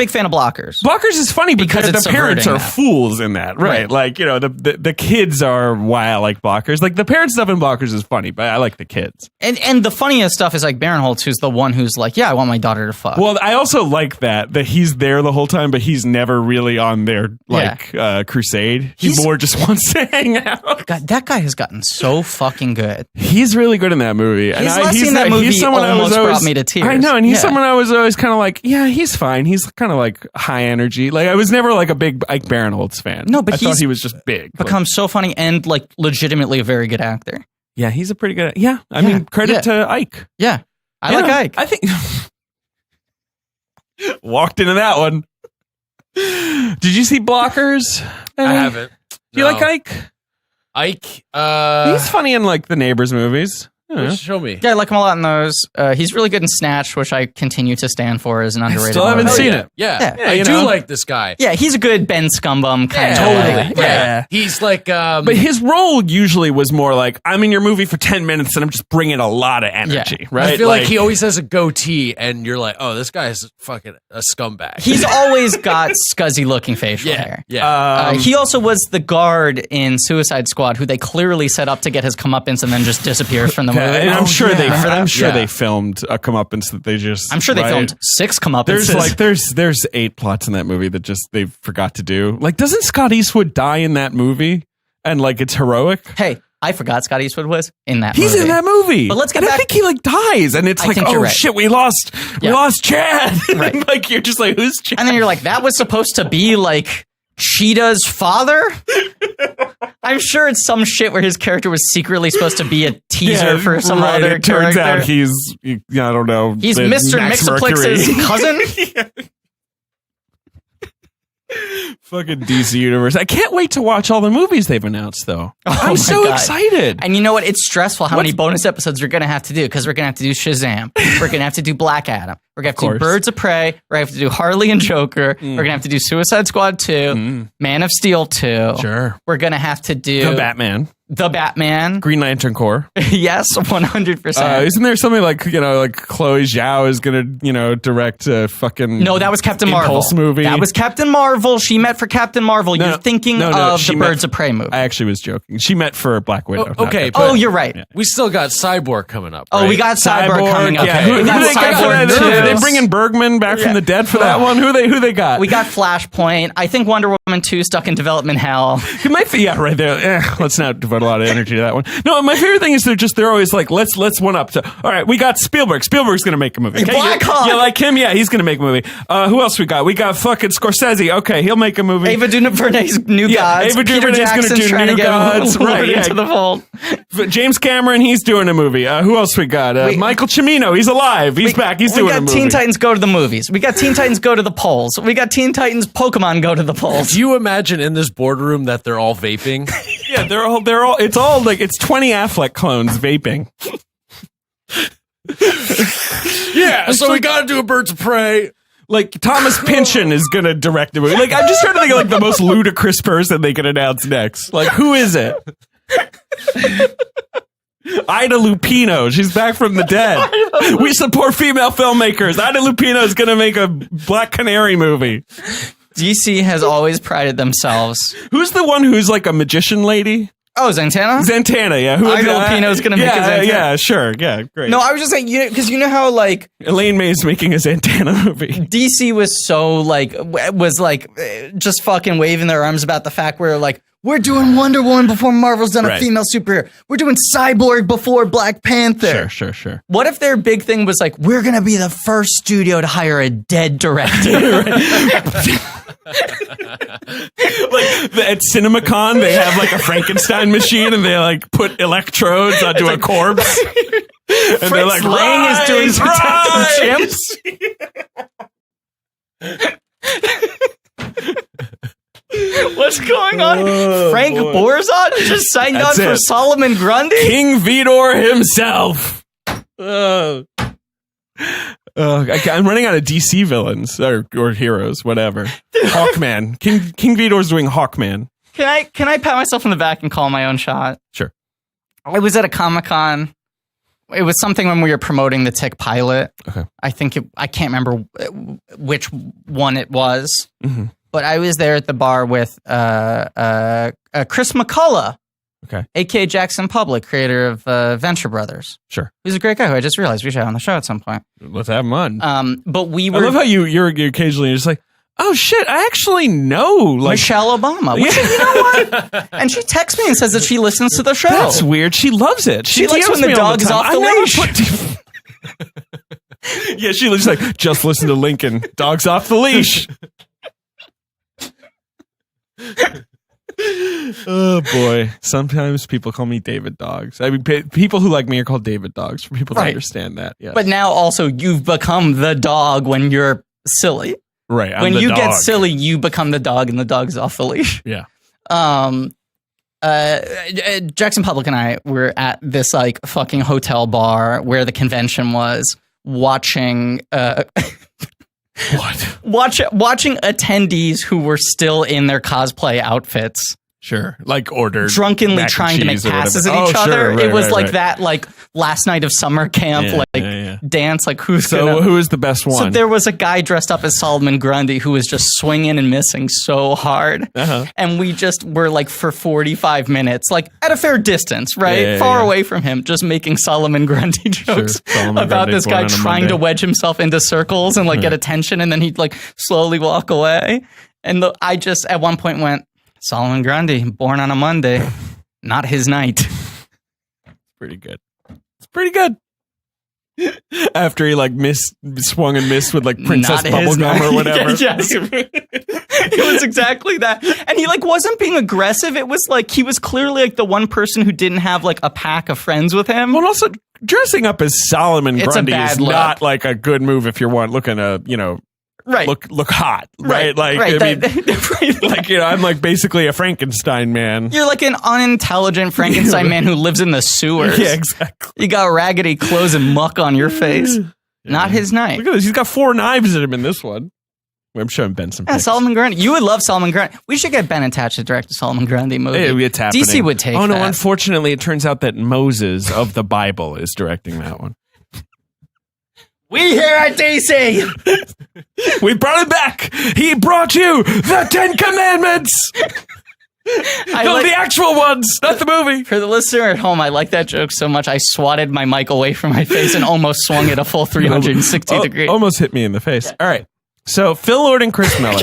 big fan of Blockers. Blockers is funny because it's the parents are subverting that. fools in that, right? Like, you know, the kids are why I like Blockers. Like, the parent stuff in Blockers is funny, but I like the kids. And the funniest stuff is like Barinholtz, who's the one who's like, yeah, I want my daughter to fuck. Well, I also like that he's there the whole time, but he's never really on their crusade. He more just wants to hang out. God, that guy has gotten so fucking good. He's really good in that movie. His last scene in that movie almost brought me to tears. I know, and he's someone I was always kind of like, yeah, he's fine. He's kind of like high energy. Like, I was never like a big Ike Barinholtz fan. No, but I thought he was just big. Become so funny and like legitimately a very good actor. Yeah, he's a pretty good. Yeah, I mean, credit to Ike. Yeah, I like Ike. I think walked into that one. Did you see Blockers? I haven't. Do you like Ike? Ike, he's funny in like the Neighbors movies. Show me. Yeah, I like him a lot in those. He's really good in Snatch, which I continue to stand for as an underrated. Still haven't seen it. Yeah, I do like this guy. Yeah, he's a good Ben Scumbum kind of. Totally. Yeah. He's like, but his role usually was more like, I'm in your movie for 10 minutes and I'm just bringing a lot of energy, right? I feel like he always has a goatee, and you're like, oh, this guy's fucking a scumbag. He's always got scuzzy looking facial hair. Yeah. He also was the guard in Suicide Squad, who they clearly set up to get his comeuppance and then just disappears from the movie. And I'm sure they filmed a comeuppance that they just. I'm sure they filmed 6 comeuppances. There's 8 plots in that movie that just they forgot to do. Like, doesn't Scott Eastwood die in that movie? And like, it's heroic. Hey, I forgot Scott Eastwood was in that movie. He's in that movie. But let's get back. I think he like dies, and it's like, oh shit, we lost Chad. Right. Like, you're just like, who's Chad? And then you're like, that was supposed to be like Cheetah's father? I'm sure it's some shit where his character was secretly supposed to be a teaser for some other it turns character. out he's, I don't know. He's Mr. Mixaplix's cousin? Fucking DC Universe. I can't wait to watch all the movies they've announced, though. I'm so excited. And you know what? It's stressful how many bonus episodes we're going to have to do, because we're going to have to do Shazam. We're going to have to do Black Adam. We're going to have to do Birds of Prey. We're going to have to do Harley and Joker. We're going to have to do Suicide Squad 2. Man of Steel 2. Sure. We're going to have to do... The Batman. Green Lantern Corps. Yes, 100%. Isn't there something like, like Chloe Zhao is going to, direct a fucking No, that was Captain Marvel. movie? That was Captain Marvel. She met for Captain Marvel. You're thinking of the Birds of Prey movie. I actually was joking. She met for Black Widow. Okay. Oh, you're right. Yeah. We still got Cyborg coming up. Oh, we got Cyborg coming up. Yeah. We got Cyborg too. Are they bringing Bergman back from the dead for that one? Who they got? We got Flashpoint. I think Wonder Woman 2 stuck in development hell. Right there. Let's not devote a lot of energy to that one. No, my favorite thing is they're always like, let's one up. So, all right, we got Spielberg. Spielberg's going to make a movie. Okay, Black Hawk. You like him? Yeah, he's going to make a movie. Who else we got? We got fucking Scorsese. Okay, he'll make a movie. Ava DuVernay's New Gods. Ava DuVernay's going to do New Gods. Right, into the fold. James Cameron, he's doing a movie. Who else we got? Michael Cimino, he's alive. He's back. He's doing a movie. We got Teen Titans Go to the movies. We got Teen Titans Go to the polls. We got Teen Titans Pokemon Go to the polls. Do you imagine in this boardroom that they're all vaping? Yeah, they're all. It's all like it's 20 Affleck clones vaping. Yeah, so we got to do a Birds of Prey. Like, Thomas Pynchon is going to direct a movie. Like, I'm just trying to think of, like, the most ludicrous person they could announce next. Like, who is it? Ida Lupino. She's back from the dead. We support female filmmakers. Ida Lupino is going to make a Black Canary movie. DC has always prided themselves. Who's the one who's, like, a magician lady? Oh, Zantana? Zantana, yeah. Ida Lupino's going to make a Zantana. Yeah, sure. Yeah, great. No, I was just saying, because you know how, like... Elaine May's making a Zantana movie. DC was so, just fucking waving their arms about the fact where, like, we're doing Wonder Woman before Marvel's done a female superhero. We're doing Cyborg before Black Panther. Sure. What if their big thing was, like, we're going to be the first studio to hire a dead director? Like at CinemaCon, they have like a Frankenstein machine, and they like put electrodes onto a corpse. And Fritz they're like, Lang is doing Detective Chimps. What's going on? Frank Borzon just signed on for Solomon Grundy? King Vidor himself. I'm running out of DC villains or heroes, whatever. Hawkman. King Vidor's doing Hawkman. Can I pat myself on the back and call my own shot? Sure. I was at a Comic-Con It was something when we were promoting the Tick pilot. Okay. I can't remember which one it was, but I was there at the bar with Chris McCullough. Okay. A.K. Jackson Public, creator of Venture Brothers. Sure. He's a great guy who I just realized we should have on the show at some point. Let's have him on. But we were... I love how you're occasionally just like, oh shit, I actually know like Michelle Obama. Which, you know what? And she texts me and says that she listens to the show. That's weird. She loves it. She likes when the dog is off the leash. Yeah, she was like, just listen to Lincoln. Dog's off the leash. Oh boy. Sometimes people call me David Dogs. I mean, people who like me are called David Dogs, for people to understand that. Yes. But now also you've become the dog when you're silly. Right. When you get silly, you become the dog and the dog's off the leash. Yeah. Jackson Public and I were at this like fucking hotel bar where the convention was, watching watching attendees who were still in their cosplay outfits. Sure. Like ordered. Drunkenly trying to make passes at each other. Sure, right, it was right, like right. that, like last night of summer camp, dance, like who is the best one? So there was a guy dressed up as Solomon Grundy who was just swinging and missing so hard. And we just were like for 45 minutes, like at a fair distance, right? Far away from him, just making Solomon Grundy jokes about this guy trying to wedge himself into circles and like get attention. And then he'd like slowly walk away. And I just at one point went, Solomon Grundy, born on a Monday, not his night. Pretty good. It's pretty good. After he like swung and missed with like Princess Bubblegum or whatever. Yes. It was exactly that. And he like wasn't being aggressive. It was like he was clearly like the one person who didn't have like a pack of friends with him. Well, also dressing up as Solomon Grundy is look. not like a good move if you're looking to, look hot, right? Like, I mean, like, I'm like basically a Frankenstein man. You're like an unintelligent Frankenstein man who lives in the sewers. Yeah, exactly. You got raggedy clothes and muck on your face. Not his night. Look at this. He's got 4 knives in him in this one. I'm showing Ben some pics. Solomon Grundy. You would love Solomon Grundy. We should get Ben attached to direct a Solomon Grundy movie. It's happening. DC would take Oh, no, that. unfortunately, it turns out that Moses of the Bible is directing that one. We here at DC. We brought him back. He brought you the 10 Commandments. The actual ones, not the movie. For the listener at home, I like that joke so much, I swatted my mic away from my face and almost swung it a full 360 degrees. Almost hit me in the face. All right. So, Phil Lord and Chris Miller.